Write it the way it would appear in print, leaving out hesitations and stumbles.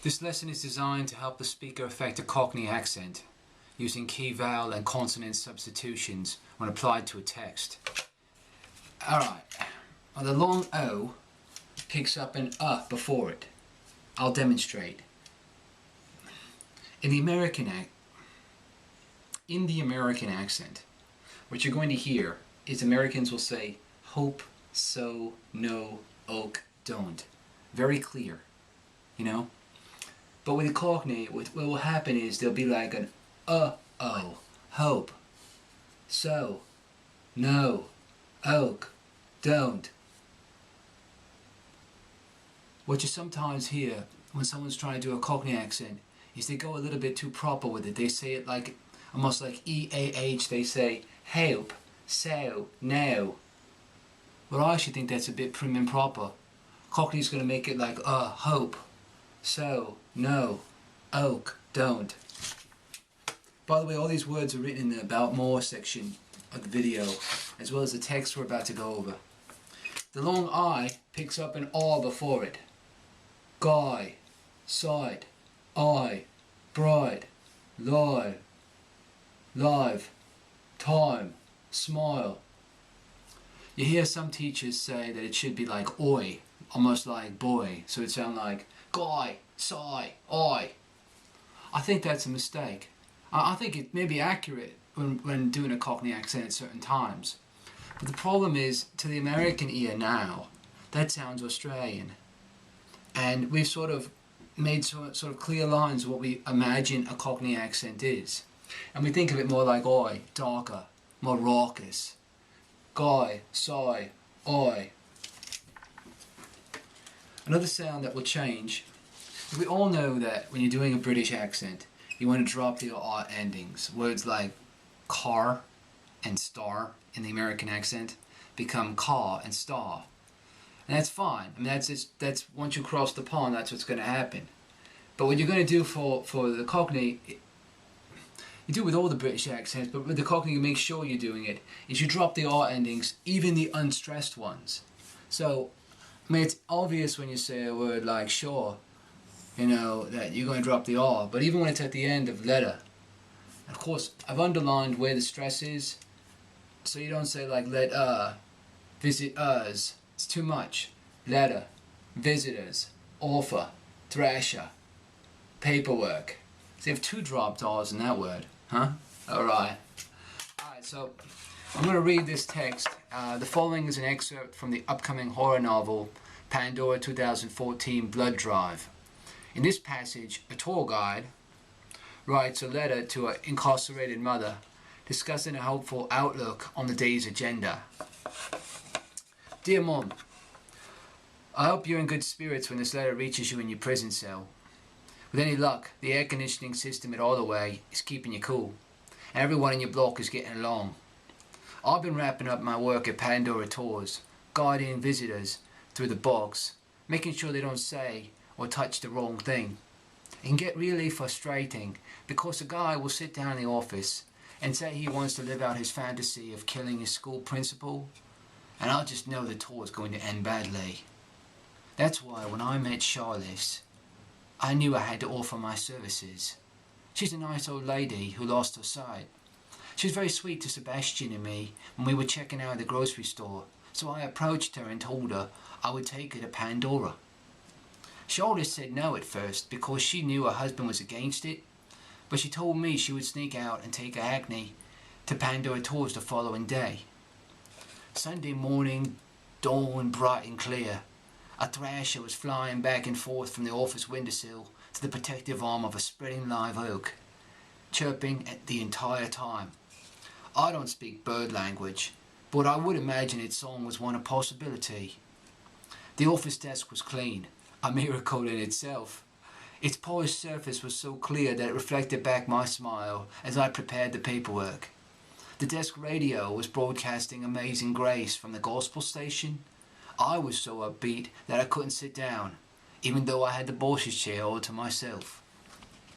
This lesson is designed to help the speaker affect a Cockney accent, using key vowel and consonant substitutions when applied to a text. Alright, well, the long O picks up an before it. I'll demonstrate. In the American accent, what you're going to hear is Americans will say hope, so, no, oak, don't. Very clear, you know? But with the Cockney, what will happen is there'll be like an oh, hope, so, no, oak, don't. What you sometimes hear when someone's trying to do a Cockney accent is they go a little bit too proper with it. They say it like, almost like E-A-H, they say hope, so, no. Well, I actually think that's a bit prim and proper. Cockney's going to make it like hope, so, no, oak, don't. By the way, all these words are written in the About More section of the video, as well as the text we're about to go over. The long I picks up an R before it. Gaw-I, saw-ight, I, braw-ight, lie, live, taw-ime, smaw-ile. You hear some teachers say that it should be like oi, almost like boy, so it sounds like gaw-I, saw-ight, I. I think that's a mistake. I think it may be accurate when doing a Cockney accent at certain times. But the problem is, to the American ear now, that sounds Australian. And we've sort of made sort of clear lines of what we imagine a Cockney accent is. And we think of it more like oi, darker, more raucous. Gaw-I, saw-ight, I. Another sound that will change. We all know that when you're doing a British accent, you want to drop the R endings. Words like car and star in the American accent become car and star. And that's fine. I mean, that's once you cross the pond, that's what's going to happen. But what you're going to do for the Cockney, you do it with all the British accents, but with the Cockney you make sure you're doing it, is you drop the R endings, even the unstressed ones. So, I mean, it's obvious when you say a word like sure, you know, that you're going to drop the R, but even when it's at the end of letter. Of course, I've underlined where the stress is, so you don't say like let visit us, it's too much. Letter, visitors, offer, thrasher, paperwork. So you have two dropped R's in that word, huh? Alright. Alright, so I'm going to read this text. The following is an excerpt from the upcoming horror novel, Pandora 2014 Blood Drive. In this passage, a tour guide writes a letter to an incarcerated mother discussing a hopeful outlook on the day's agenda. Dear Mom, I hope you're in good spirits when this letter reaches you in your prison cell. With any luck, the air conditioning system at Holloway is keeping you cool, and everyone in your block is getting along. I've been wrapping up my work at Pandora Tours, guiding visitors through the box, making sure they don't say or touch the wrong thing. It can get really frustrating because a guy will sit down in the office and say he wants to live out his fantasy of killing his school principal, and I'll just know the tour is going to end badly. That's why when I met Charlotte, I knew I had to offer my services. She's a nice old lady who lost her sight. She was very sweet to Sebastian and me when we were checking out at the grocery store, so I approached her and told her I would take her to Pandora. Charlotte said no at first because she knew her husband was against it, but she told me she would sneak out and take a hackney to Pandora Tours the following day. Sunday morning, dawn bright and clear. A thrasher was flying back and forth from the office windowsill to the protective arm of a spreading live oak, chirping the entire time. I don't speak bird language, but I would imagine its song was one of possibility. The office desk was clean, a miracle in itself. Its polished surface was so clear that it reflected back my smile as I prepared the paperwork. The desk radio was broadcasting Amazing Grace from the gospel station. I was so upbeat that I couldn't sit down, even though I had the boss's chair all to myself.